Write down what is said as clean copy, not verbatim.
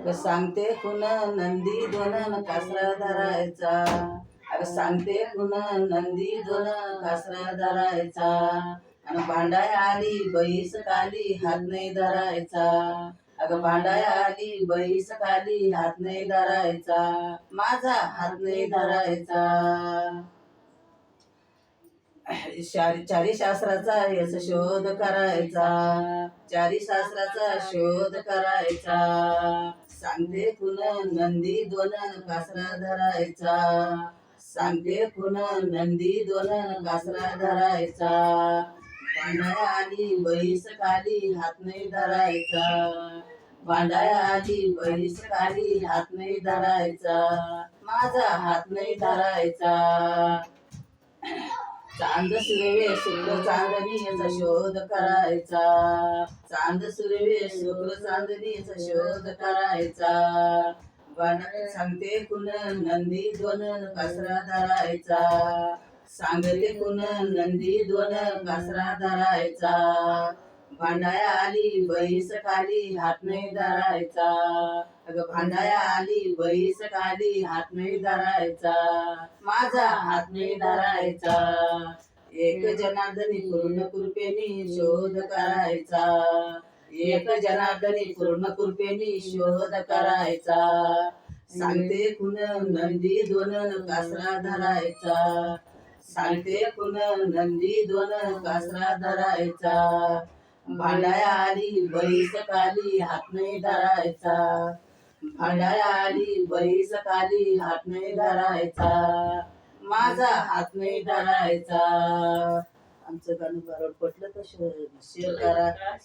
अगं सांगते कुण नंदी दोन कासरा धरायचा. अगं सांगते कुण नंदी दोन कासरा धरायचा. आणि भांडाय आली बैस काली हात नाही धरायचा. अगं भांडाय आली बैस काली हात नाही धरायचा. माझा हात नाही धरायचा. चारी शास्त्राचा यश शोध करायचा. चारी शास्त्राचा शोध करायचा. सांगते कुण नंदी दोन कासरा धरायचा. सांगते कुण नंदी दोन कासरा धरायचा. भांडाय आली बैस काली हात नाही धरायचा. भांडाय आली बैस काली हात नाही धरायचा. माझा हात नाही धरायचा. चांद सुरवे शुक्र चांदणीचा शोध करायचा. चांद सुरवे शुक्र चांदणीचा शोध करायचा. सांगते कुण नंदी दोन कासरा धरायचा. सांगते कुण नंदी दोन कासरा धरायचा. भांडाया आली बैस काली हात नाही धरायचा. अगं भांडाया आली बैस काली हात नाही धरायचा. माझा हात नाही धरायचा. एक जनार्दनी पूर्ण कृपेनी शोध करायचा. एक जनार्दनी पूर्ण कृपेनी शोध करायचा. सांगते कुण नंदी दोन कासरा धरायचा. सांगते कुण नंदी दोन कासरा धरायचा. भांडाया आली बैस काली हात नाही धरायचा. भांडाया आली बैस काली हात नाही धरायचा. माझा हात नाही धरायचा. आमचं गाणं बरोबर पटलं तर शेअर करा.